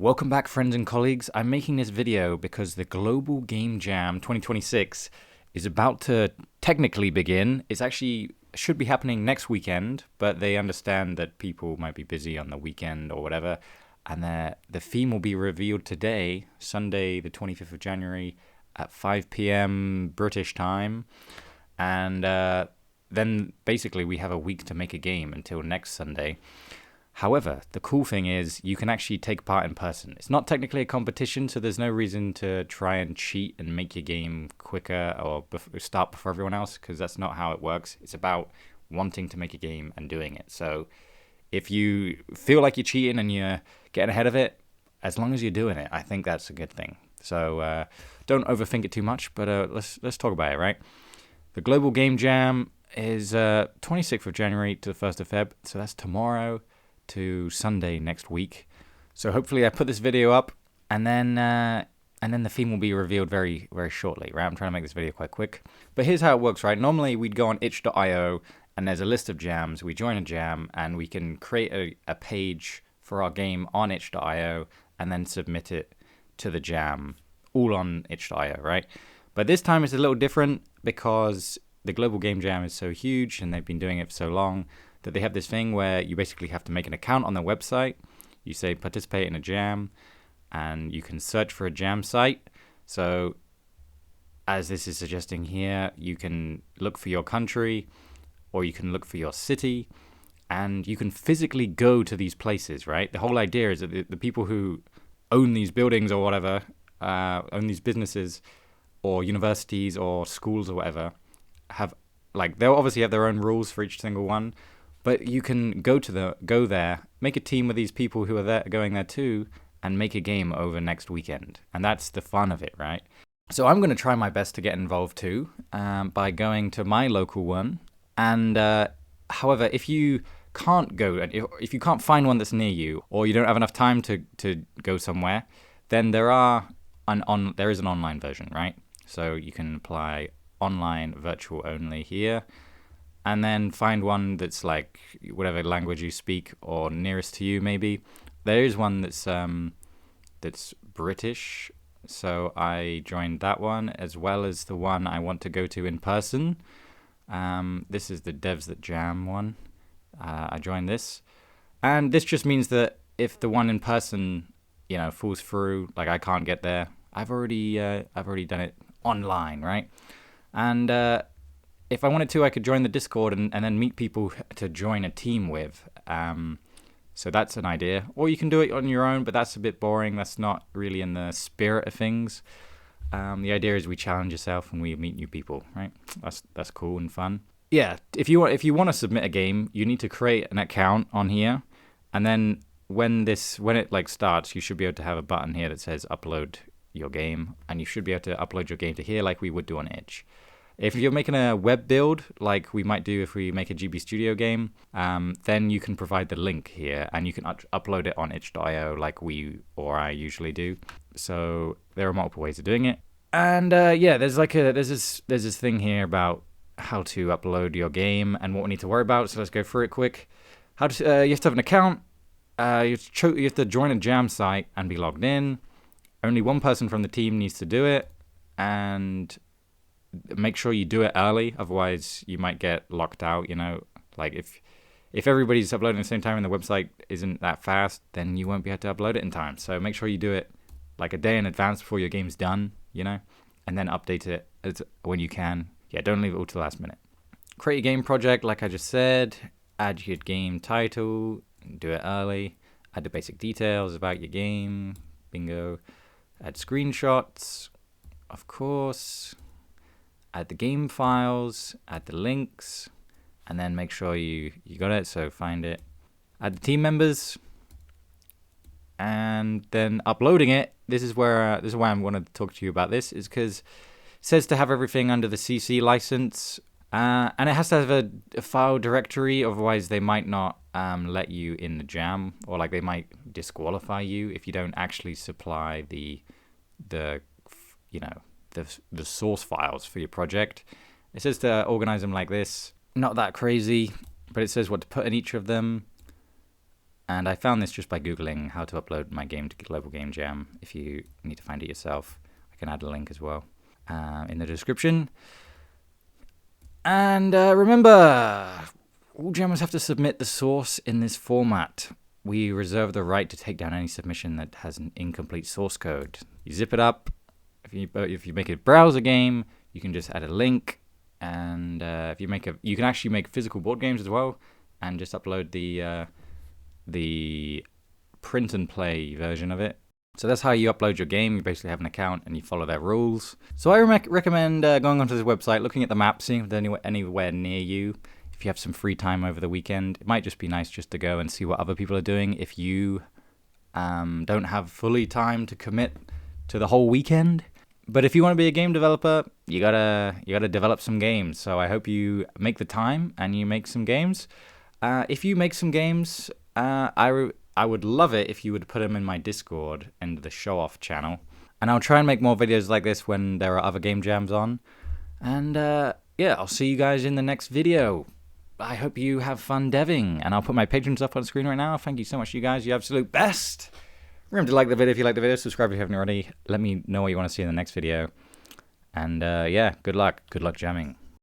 Welcome back, friends and colleagues. I'm making this video because the Global Game Jam 2026 is about to technically begin. It's actually should be happening next weekend, but they understand that people might be busy on the weekend or whatever, and the theme will be revealed today, Sunday the 25th of January at 5 p.m. British time, and then basically we have a week to make a game until next Sunday. However, the cool thing is you can actually take part in person. It's not technically a competition, so there's no reason to try and cheat and make your game quicker or start before everyone else, because that's not how it works. It's about wanting to make a game and doing it. So if you feel like you're cheating and you're getting ahead of it, as long as you're doing it, I think that's a good thing. So don't overthink it too much, but let's talk about it, right? The Global Game Jam is 26th of January to the 1st of Feb, so that's tomorrow to Sunday next week. So hopefully I put this video up and then the theme will be revealed very, very shortly, right? I'm trying to make this video quite quick. But here's how it works, right? Normally we'd go on itch.io and there's a list of jams. We join a jam and we can create a page for our game on itch.io and then submit it to the jam, all on itch.io, right? But this time it's a little different because the Global Game Jam is so huge and they've been doing it for so long that they have this thing where you basically have to make an account on their website. You say participate in a jam and you can search for a jam site. So as this is suggesting here, you can look for your country or you can look for your city and you can physically go to these places, right? The whole idea is that the people who own these buildings or whatever, own these businesses or universities or schools or whatever, they'll obviously have their own rules for each single one. But you can go there, make a team with these people who are going there too, and make a game over next weekend. And that's the fun of it, right? So I'm going to try my best to get involved too, by going to my local one. And however, if you can't go, if you can't find one that's near you, or you don't have enough time to go somewhere, then there is an online version, right? So you can apply online virtual only here. And then find one that's like whatever language you speak or nearest to you, maybe. There is one that's British, so I joined that one as well as the one I want to go to in person. This is the Devs That Jam one. I joined this, and this just means that if the one in person, falls through, like I can't get there, I've already done it online, right? And if I wanted to, I could join the Discord and then meet people to join a team with. So that's an idea. Or you can do it on your own, but that's a bit boring. That's not really in the spirit of things. The idea is we challenge yourself and we meet new people, right? That's cool and fun. Yeah, if you want to submit a game, you need to create an account on here, and then when it starts, you should be able to have a button here that says upload your game, and you should be able to upload your game to here like we would do on Itch. If you're making a web build, like we might do if we make a GB Studio game, then you can provide the link here, and you can upload it on itch.io like I usually do. So there are multiple ways of doing it. And there's this thing here about how to upload your game and what we need to worry about. So let's go through it quick. You have to have an account. You have to join a jam site and be logged in. Only one person from the team needs to do it, and make sure you do it early, otherwise you might get locked out. Like if everybody's uploading at the same time and the website isn't that fast, then you won't be able to upload it in time. So make sure you do it like a day in advance before your game's done, and then update it when you can. Yeah, don't leave it all to the last minute. Create a game project, like I just said. Add your game title, do it early. Add the basic details about your game, bingo. Add screenshots, of course. Add the game files, add the links, and then make sure you got it, so find it. Add the team members, and then uploading it. This is why I wanted to talk to you about this, is because it says to have everything under the CC license, and it has to have a file directory, otherwise they might not let you in the jam, or like they might disqualify you if you don't actually supply the source files for your project. It says to organize them like this. Not that crazy, but it says what to put in each of them. And I found this just by Googling how to upload my game to Global Game Jam. If you need to find it yourself, I can add a link as well in the description. And remember, all jammers have to submit the source in this format. We reserve the right to take down any submission that has an incomplete source code. You zip it up. If you make a browser game, you can just add a link. And if you you can actually make physical board games as well, and just upload the print and play version of it. So that's how you upload your game. You basically have an account and you follow their rules. So I recommend going onto this website, looking at the map, seeing if there's anywhere near you. If you have some free time over the weekend, it might just be nice just to go and see what other people are doing. If you don't have fully time to commit to the whole weekend. But if you want to be a game developer, you gotta develop some games. So I hope you make the time and you make some games. If you make some games, I would love it if you would put them in my Discord and the show off channel. And I'll try and make more videos like this when there are other game jams on. And yeah, I'll see you guys in the next video. I hope you have fun deving. And I'll put my patrons up on the screen right now. Thank you so much, you guys. You're absolute best. Remember to like the video if you like the video. Subscribe if you haven't already. Let me know what you want to see in the next video. And yeah, good luck. Good luck jamming.